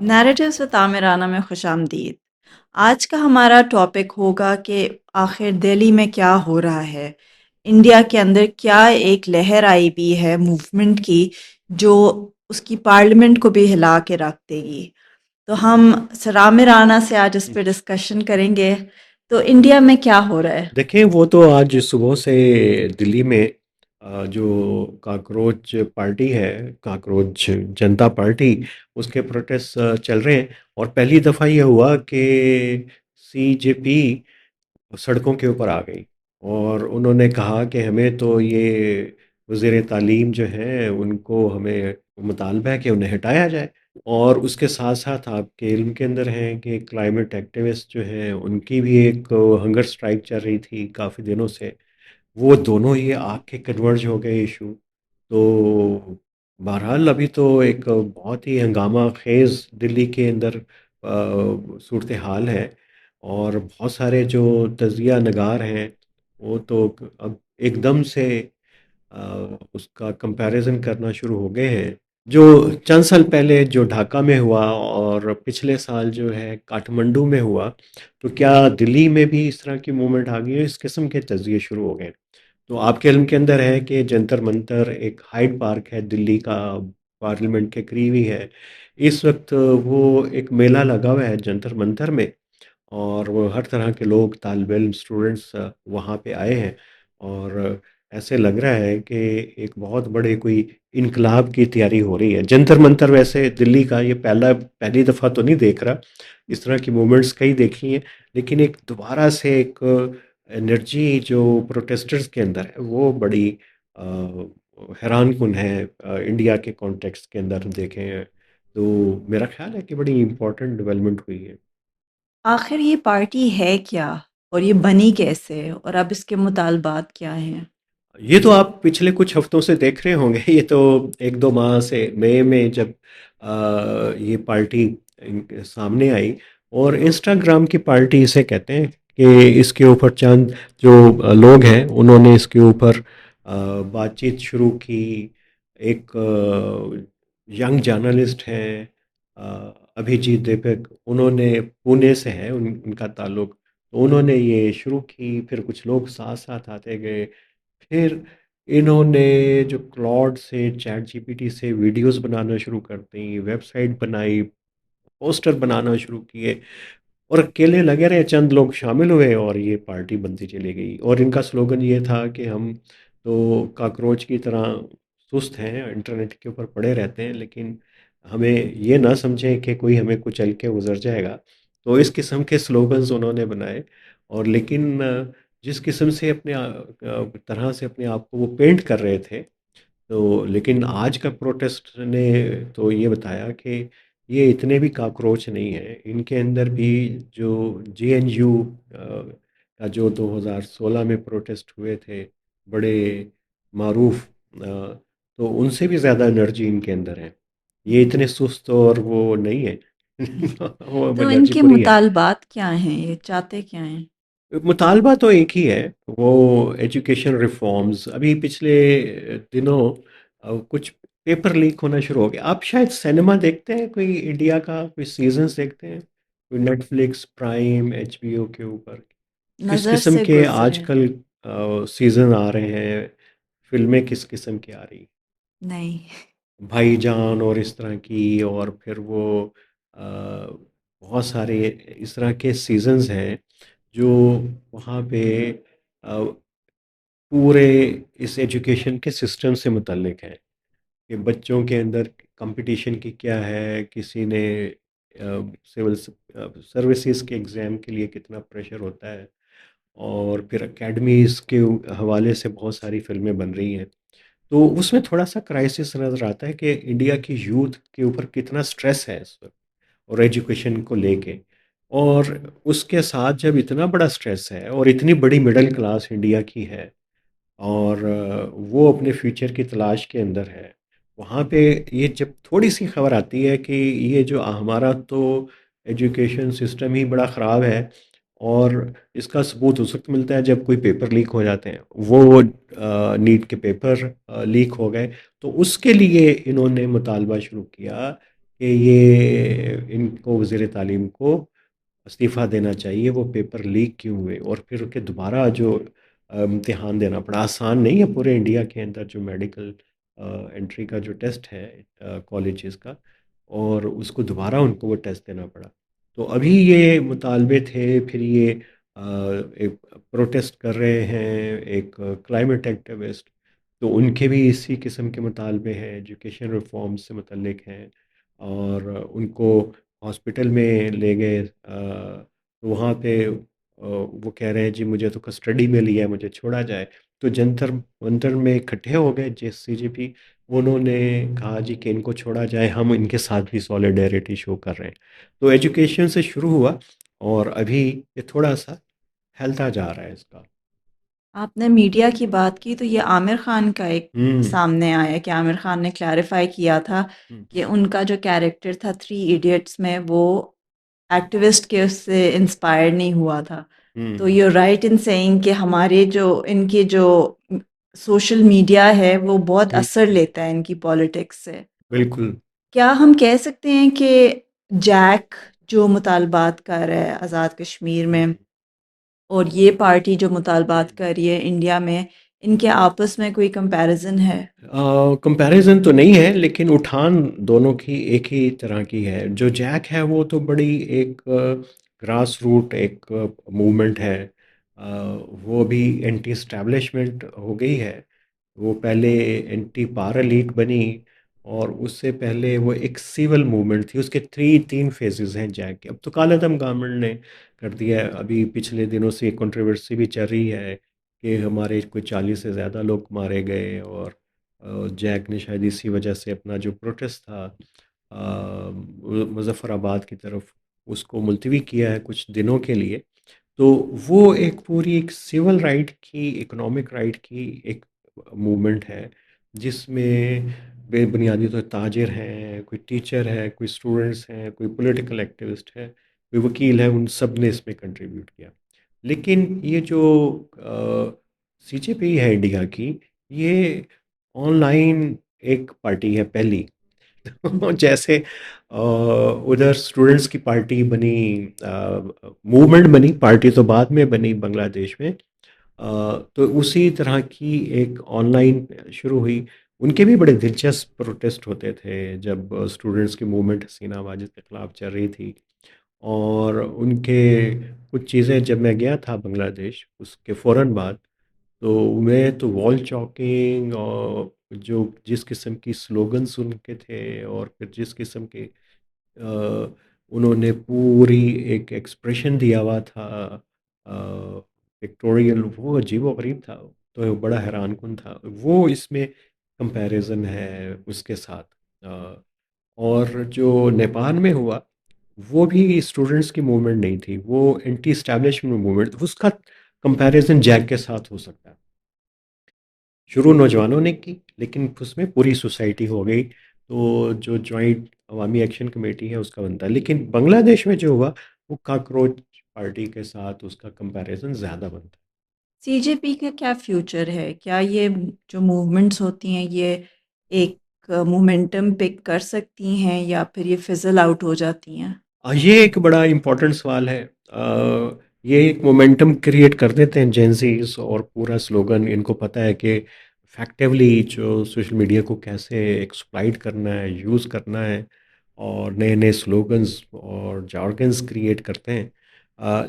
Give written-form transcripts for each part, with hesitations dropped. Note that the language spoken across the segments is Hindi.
नैरेटिव्स विद आमिराना में खुशामदीद। आज का हमारा टॉपिक होगा कि आखिर दिल्ली में क्या हो रहा है। इंडिया के अंदर क्या एक लहर आई भी है मूवमेंट की, जो उसकी पार्लियामेंट को भी हिला के रख देगी। तो हम सर आमिराना से आज इस पे डिस्कशन करेंगे। तो इंडिया में क्या हो रहा है? देखें वो तो आज सुबह से दिल्ली में जो काकरोच पार्टी है, काकरोच जनता पार्टी, उसके प्रोटेस्ट चल रहे हैं। और पहली दफ़ा ये हुआ कि सीजेपी सड़कों के ऊपर आ गई और उन्होंने कहा कि हमें तो ये वज़ीर तालीम जो हैं उनको हमें मुतालबा है कि उन्हें हटाया जाए। और उसके साथ साथ आपके इल्म के अंदर हैं कि क्लाइमेट एक्टिविस्ट जो हैं उनकी भी एक हंगर स्ट्राइक चल रही थी काफ़ी दिनों से। वो दोनों ही आके कन्वर्ज हो गए इशू। तो बहरहाल अभी तो एक बहुत ही हंगामा खेज़ दिल्ली के अंदर सूरत हाल है। और बहुत सारे जो तजिया नगार हैं वो तो अब एकदम से उसका कंपैरिजन करना शुरू हो गए हैं। जो चंद साल पहले जो ढाका में हुआ और पिछले साल जो है काठमांडू में हुआ, तो क्या दिल्ली में भी इस तरह की मूवमेंट आ गई है? इस किस्म के तजिए शुरू हो गए। तो आपके इल्म के अंदर है कि जंतर मंतर एक हाइड पार्क है दिल्ली का, पार्लियामेंट के करीब ही है। इस वक्त वो एक मेला लगा हुआ है जंतर मंतर में, और वो हर तरह के लोग तालिब इल्म स्टूडेंट्स वहाँ पे आए हैं। और ऐसे लग रहा है कि एक बहुत बड़े कोई इनकलाब की तैयारी हो रही है। जंतर मंतर वैसे दिल्ली का ये पहली दफ़ा तो नहीं देख रहा, इस तरह की मूवमेंट्स कई देखी हैं। लेकिन एक दोबारा से एक एनर्जी जो प्रोटेस्टर्स के अंदर है वो बड़ी अ, हैरान कुन है। इंडिया के कॉन्टेक्स्ट के अंदर देखें तो मेरा ख्याल है कि बड़ी इम्पोर्टेंट डेवलपमेंट हुई है। आखिर ये पार्टी है क्या, और ये बनी कैसे, और अब इसके मुतालबात क्या हैं? ये तो आप पिछले कुछ हफ्तों से देख रहे होंगे। ये तो 1-2 माह से मई में जब ये पार्टी सामने आई। और इंस्टाग्राम की पार्टी इसे कहते हैं कि इसके ऊपर चंद जो लोग हैं उन्होंने इसके ऊपर बातचीत शुरू की। एक यंग जर्नलिस्ट हैं अभिजीत दीपक, उन्होंने पुणे से है उनका ताल्लुक। तो उन्होंने ये शुरू की, फिर कुछ लोग साथ साथ आते गए। फिर इन्होंने जो क्लॉड से चैट जीपीटी से वीडियोस बनाना शुरू कर दी, वेबसाइट बनाई, पोस्टर बनाना शुरू किए। और अकेले लगे रहे, चंद लोग शामिल हुए और ये पार्टी बनती चली गई। और इनका स्लोगन ये था कि हम तो काकरोच की तरह सुस्त हैं, इंटरनेट के ऊपर पड़े रहते हैं, लेकिन हमें ये ना समझें कि कोई हमें कुचल के गुजर जाएगा। तो इस किस्म के स्लोगन्स उन्होंने बनाए। और लेकिन जिस किस्म से तरह से अपने आप को वो पेंट कर रहे थे, तो लेकिन आज का प्रोटेस्ट ने तो ये बताया कि ये इतने भी काकरोच नहीं है। इनके अंदर भी जो जेएनयू का जो 2016 में प्रोटेस्ट हुए थे, बड़े मारूफ, तो उनसे भी ज़्यादा एनर्जी इनके अंदर है। ये इतने सुस्त और वो नहीं है। वो तो एनर्जी इनके पूरी है। मुतालबात क्या हैं, ये चाहते क्या हैं? मुतालबा तो एक ही है, वो एजुकेशन रिफॉर्म्स। अभी पिछले दिनों कुछ पेपर लीक होना शुरू हो गया। आप शायद सिनेमा देखते हैं कोई इंडिया का, कोई सीजन्स देखते हैं कोई नेटफ्लिक्स प्राइम एचबीओ के ऊपर? किस नज़र किस्म से के गुजरे। हैं। आजकल सीजन आ रहे हैं? फिल्में किस किस्म की आ रही? नहीं। भाईजान और इस तरह की, और फिर वो बहुत सारे इस तरह के सीजन्स हैं जो वहाँ पे अ, पूरे इस एजुकेशन के सिस्टम से मुतल्लिक हैं कि बच्चों के अंदर कंपटीशन की क्या है, किसी ने सिविल सर्विसेज के एग्ज़ाम के लिए कितना प्रेशर होता है। और फिर एकेडमीज़ के हवाले से बहुत सारी फ़िल्में बन रही हैं। तो उसमें थोड़ा-सा क्राइसिस नज़र आता है कि इंडिया की यूथ के ऊपर कितना स्ट्रेस है इस वक़्त, और एजुकेशन को लेके। और उसके साथ जब इतना बड़ा स्ट्रेस है और इतनी बड़ी मिडल क्लास इंडिया की है, और वो अपने फ्यूचर की तलाश के अंदर है। वहाँ पे ये जब थोड़ी-सी खबर आती है कि ये जो हमारा तो एजुकेशन सिस्टम ही बड़ा ख़राब है, और इसका सबूत उस वक़्त मिलता है जब कोई पेपर लीक हो जाते हैं। वो नीट के पेपर लीक हो गए, तो उसके लिए इन्होंने मुतालबा शुरू किया कि ये इनको वज़ीर तालीम को इस्तीफ़ा देना चाहिए, वो पेपर लीक क्यों हुए और फिर उनके दोबारा जो इम्तिहान देना पड़ा। आसान नहीं है पूरे इंडिया के अंदर जो मेडिकल एंट्री का जो टेस्ट है कॉलेजेस का, और उसको दोबारा उनको वो टेस्ट देना पड़ा। तो अभी ये मुतालबे थे, फिर ये एक प्रोटेस्ट कर रहे हैं एक क्लाइमेट एक्टिविस्ट, तो उनके भी इसी किस्म के मुतालबे हैं, एजुकेशन रिफॉर्म से मुतल्लिक हैं, और उनको हॉस्पिटल में ले गए, तो वहाँ पे वो कह रहे हैं जी मुझे तो कस्टडी में लिया है, मुझे छोड़ा जाए। तो जंतर मंतर में इकट्ठे हो गए जे सीजेपी, उन्होंने कहा जी कि इनको छोड़ा जाए, हम इनके साथ भी सॉलिडेरिटी शो कर रहे हैं। तो एजुकेशन से शुरू हुआ और अभी ये थोड़ा सा फैलता जा रहा है इसका। आपने मीडिया की बात की तो ये आमिर खान का एक हुँ, सामने आया कि आमिर खान ने क्लैरिफाई किया था हुँ, कि उनका जो कैरेक्टर था थ्री इडियट्स में वो एक्टिविस्ट के उससे इंस्पायर नहीं हुआ था। तो हुँ, यू राइट इन सेइंग कि हमारे जो इनके जो सोशल मीडिया है वो बहुत हुँ, असर लेता है इनकी पॉलिटिक्स से। बिल्कुल। क्या हम कह सकते हैं कि जैक जो मुतालबात कर रहा है आज़ाद कश्मीर हुँ, में और ये पार्टी जो मुतालबात कर रही है इंडिया में, इनके आपस में कोई कंपैरिजन है? कंपैरिज़न तो नहीं है, लेकिन उठान दोनों की एक ही तरह की है। जो जैक है वो तो बड़ी एक ग्रास रूट एक मूवमेंट है। वो भी एंटी एस्टैब्लिशमेंट हो गई है। वो पहले एंटी पावर एलीट बनी, और उससे पहले वो एक सिविल मूवमेंट थी। उसके 3 फेजेज़ हैं जैक के। अब तो कालादम गवर्नमेंट ने कर दिया है। अभी पिछले दिनों से एक कंट्रोवर्सी भी चल रही है कि हमारे कोई 40 से ज़्यादा लोग मारे गए, और जैक ने शायद इसी वजह से अपना जो प्रोटेस्ट था मुज़फ़्फ़राबाद की तरफ, उसको मुलतवी किया है कुछ दिनों के लिए। तो वो एक पूरी एक सिविल राइट की, इकोनॉमिक राइट की एक मूवमेंट है, जिसमें बेबुनियादी तो ताजिर हैं, कोई टीचर है, कोई स्टूडेंट्स हैं, कोई पॉलिटिकल एक्टिविस्ट है, कोई वकील है, उन सब ने इसमें कंट्रीब्यूट किया। लेकिन ये जो सीजेपी है इंडिया की, ये ऑनलाइन एक पार्टी है पहली। तो जैसे उधर स्टूडेंट्स की पार्टी बनी, मूवमेंट बनी, पार्टी तो बाद में बनी बांग्लादेश में। तो उसी तरह की एक ऑनलाइन शुरू हुई। उनके भी बड़े दिलचस्प प्रोटेस्ट होते थे जब स्टूडेंट्स की मूवमेंट हसीना वाजिद के ख़िलाफ़ चल रही थी। और उनके कुछ चीज़ें, जब मैं गया था बांग्लादेश उसके फ़ौरन बाद, तो मैं तो वॉल चॉकिंग और जो जिस किस्म की स्लोगन्स उनके थे, और फिर जिस किस्म के उन्होंने पूरी एक एक्सप्रेशन दिया हुआ था पिक्टोरियल, वो अजीब-व-गरीब था। तो बड़ा हैरानकुन था। वो इसमें कंपैरिज़न है उसके साथ। अ, और जो नेपाल में हुआ, वो भी स्टूडेंट्स की मूवमेंट नहीं थी, वो एंटी एस्टैब्लिशमेंट मूवमेंट, उसका कंपैरिज़न जैक के साथ हो सकता है। शुरू नौजवानों ने की, लेकिन उसमें पूरी सोसाइटी हो गई, तो जो जॉइंट अवामी एक्शन कमेटी है उसका बनता है। लेकिन बांग्लादेश में जो हुआ, वो कॉकरोच पार्टी के साथ उसका कंपैरिजन ज़्यादा बनता है। सीजेपी का क्या फ्यूचर है? क्या ये जो मूवमेंट्स होती हैं ये एक मोमेंटम पिक कर सकती हैं या फिर ये फिज़ल आउट हो जाती हैं? ये एक बड़ा इम्पोर्टेंट सवाल है। ये एक मोमेंटम क्रिएट कर देते हैं जेनज़ीज़, और पूरा स्लोगन इनको पता है कि इफ़ेक्टिवली जो सोशल मीडिया को कैसे एक्सप्लॉइट करना है, यूज़ करना है, और नए-नए स्लोगन्स और जार्गन्स क्रिएट करते हैं।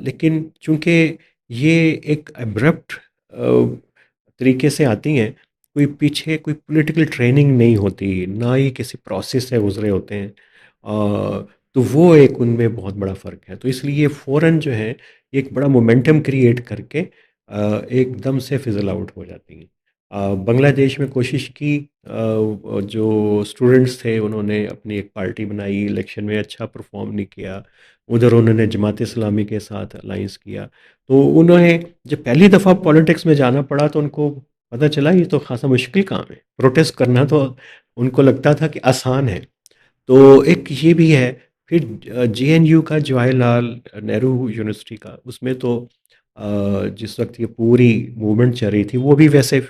लेकिन चूँकि ये एक अब्रप्ट तरीके से आती हैं, कोई पीछे कोई पॉलिटिकल ट्रेनिंग नहीं होती, ना ही किसी प्रोसेस से गुज़रे होते हैं। तो वो एक उनमें बहुत बड़ा फ़र्क है। तो इसलिए फ़ौरन जो है, एक बड़ा मोमेंटम क्रिएट करके एकदम से फिज़ल आउट हो जाती हैं। बांग्लादेश में कोशिश की, जो स्टूडेंट्स थे उन्होंने अपनी एक पार्टी बनाई, इलेक्शन में अच्छा परफ़ॉर्म नहीं किया। उधर उन्होंने जमात इस्लामी के साथ अलायंस किया। तो उन्हें जब पहली दफ़ा पॉलिटिक्स में जाना पड़ा, तो उनको पता चला ये तो ख़ासा मुश्किल काम है। प्रोटेस्ट करना तो उनको लगता था कि आसान है। तो एक ये भी है। फिर जेएनयू का, जवाहरलाल नेहरू यूनिवर्सिटी का, उसमें तो जिस वक़्त ये पूरी मूवमेंट चल रही थी, वो भी वैसे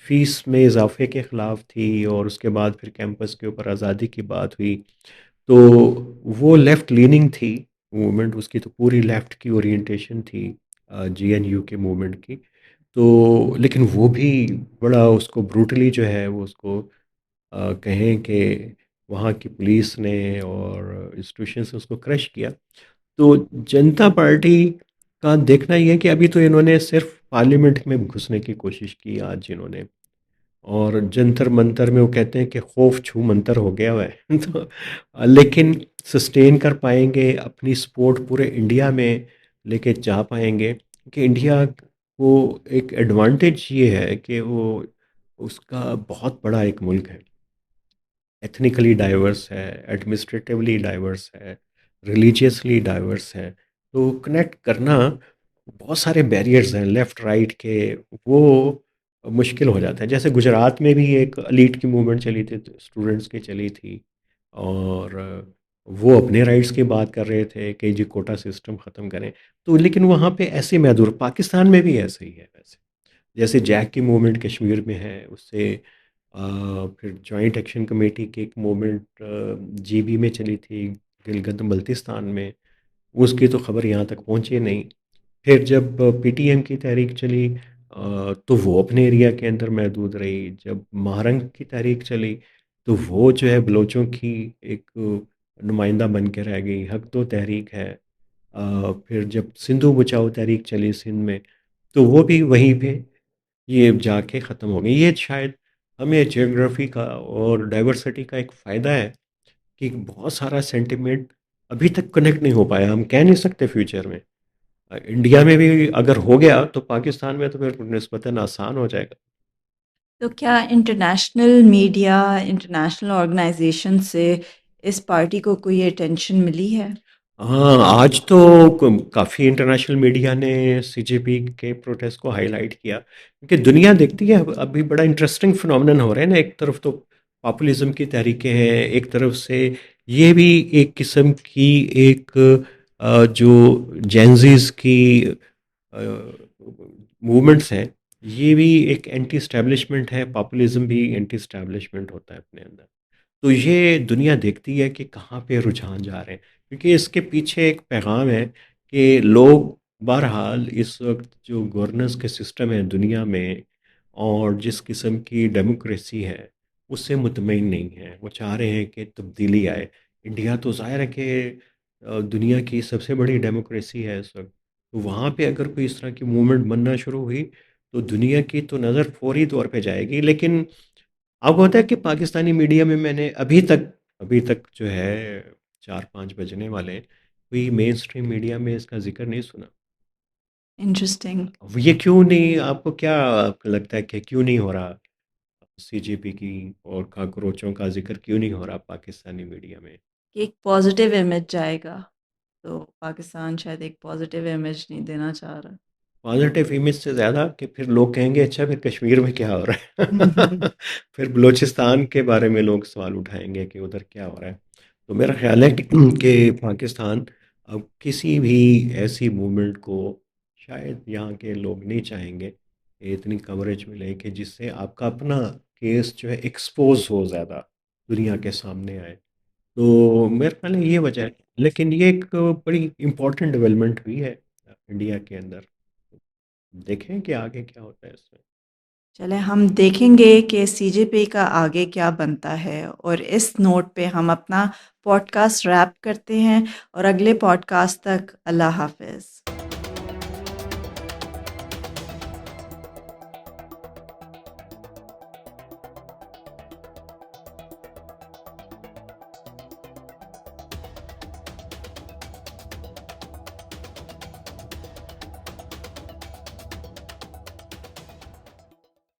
फ़ीस में इज़ाफ़े के ख़िलाफ़ थी, और उसके बाद फिर कैंपस के ऊपर आज़ादी की बात हुई। तो वो लेफ्ट लीनिंग थी मूवमेंट, उसकी तो पूरी लेफ्ट की ओरिएंटेशन थी जीएनयू के मूवमेंट की। तो लेकिन वो भी बड़ा उसको ब्रूटली जो है वो उसको कहें कि वहाँ की पुलिस ने और इंस्टीट्यूशंस ने उसको क्रश किया। तो जनता पार्टी का देखना ये है कि अभी तो इन्होंने सिर्फ पार्लियामेंट में घुसने की कोशिश की आज इन्होंने, और जंतर मंतर में वो कहते हैं कि खौफ छू मंतर हो गया हुआ है तो लेकिन सस्टेन कर पाएंगे अपनी सपोर्ट पूरे इंडिया में लेके जा पाएंगे कि इंडिया को एक एडवांटेज ये है कि वो उसका बहुत बड़ा एक मुल्क है, एथनिकली डाइवर्स है, एडमिनिस्ट्रेटिवली डाइवर्स है, रिलीजियसली डाइवर्स है। तो कनेक्ट करना बहुत सारे बैरियर्स हैं लेफ़्ट राइट के, वो मुश्किल हो जाता है। जैसे गुजरात में भी एक एलीट की मूवमेंट चली थी, स्टूडेंट्स की चली थी, और वो अपने राइट्स की बात कर रहे थे कि जी कोटा सिस्टम ख़त्म करें। तो लेकिन वहाँ पे ऐसे महदूर, पाकिस्तान में भी ऐसे ही है वैसे। जैसे जैक की मूवमेंट कश्मीर में है, उससे फिर जॉइंट एक्शन कमेटी की एक मूवमेंट जीबी में चली थी, गिलगित बल्तिस्तान में, उसकी तो खबर यहाँ तक पहुँची नहीं। फिर जब पीटीएम की तहरीक चली तो वो अपने एरिया के अंदर महदूद रही। जब महारंग की तहरीक चली तो वो जो है बलोचों की एक नुमाइंदा बन के रह गई। हक तो तहरीक है। फिर जब सिंधु बचाओ तहरीक चली सिंध में, तो वो भी वहीं पे ये जाके ख़त्म हो गई। ये शायद हमें जियोग्राफी का और डाइवर्सिटी का एक फ़ायदा है कि बहुत सारा सेंटिमेंट अभी तक कनेक्ट नहीं हो पाया। हम कह नहीं सकते फ्यूचर में इंडिया में भी अगर हो गया तो पाकिस्तान में तो फिर निस्बतन आसान हो जाएगा। तो क्या इंटरनेशनल मीडिया, इंटरनेशनल ऑर्गेनाइजेशन से इस पार्टी को कोई अटेंशन मिली है? हाँ, आज तो काफ़ी इंटरनेशनल मीडिया ने सीजेपी के प्रोटेस्ट को हाईलाइट किया, क्योंकि दुनिया देखती है अभी बड़ा इंटरेस्टिंग फिनोमेनन हो रहे हैं ना। एक तरफ तो पॉपुलिज्म की तहरीकें हैं, एक तरफ से ये भी एक किस्म की एक जो जेंजीज की मूवमेंट्स हैं, ये भी एक एंटी एस्टैब्लिशमेंट है। पॉपुलिज्म भी एंटी एस्टैब्लिशमेंट होता है अपने अंदर। तो ये दुनिया देखती है कि कहाँ पे रुझान जा रहे हैं, क्योंकि इसके पीछे एक पैगाम है कि लोग बहरहाल इस वक्त जो गवर्नेंस के सिस्टम है दुनिया में और जिस किस्म की डेमोक्रेसी है उससे मुतमईन नहीं है। वो चाह रहे हैं कि तब्दीली आए। इंडिया तो ज़ाहिर है कि दुनिया की सबसे बड़ी डेमोक्रेसी है इस वक्त। तो वहाँ पे अगर कोई इस तरह की मूवमेंट बनना शुरू हुई तो दुनिया की तो नज़र फौरी तौर पे जाएगी। लेकिन अब होता है कि पाकिस्तानी मीडिया में मैंने अभी तक जो है 4-5 बजने वाले हैं, कोई मेन स्ट्रीम मीडिया में इसका ज़िक्र नहीं सुना। इंटरेस्टिंग। अब ये क्यों नहीं, आपको क्या लगता है कि क्यों नहीं हो रहा? सीजेपी की और काकरोचों का ज़िक्र क्यों नहीं हो रहा पाकिस्तानी मीडिया में? कि एक पॉजिटिव इमेज जाएगा, तो पाकिस्तान शायद एक पॉजिटिव इमेज नहीं देना चाह रहा। पॉजिटिव इमेज से ज़्यादा कि फिर लोग कहेंगे अच्छा फिर कश्मीर में क्या हो रहा है फिर बलूचिस्तान के बारे में लोग सवाल उठाएंगे कि उधर क्या हो रहा है। तो मेरा ख्याल है कि पाकिस्तान अब किसी भी ऐसी मूवमेंट को शायद यहाँ के लोग नहीं चाहेंगे कि इतनी कवरेज मिले कि जिससे आपका अपना केस जो है एक्सपोज हो ज़्यादा, दुनिया के सामने आए। तो मेरे ख्याल में ये वजह है। लेकिन ये एक बड़ी इम्पोर्टेंट डेवलपमेंट हुई है इंडिया के अंदर। देखें कि आगे क्या होता है इसमें। चले हम देखेंगे कि सीजेपी का आगे क्या बनता है, और इस नोट पे हम अपना पॉडकास्ट रैप करते हैं, और अगले पॉडकास्ट तक अल्लाह हाफ़िज़।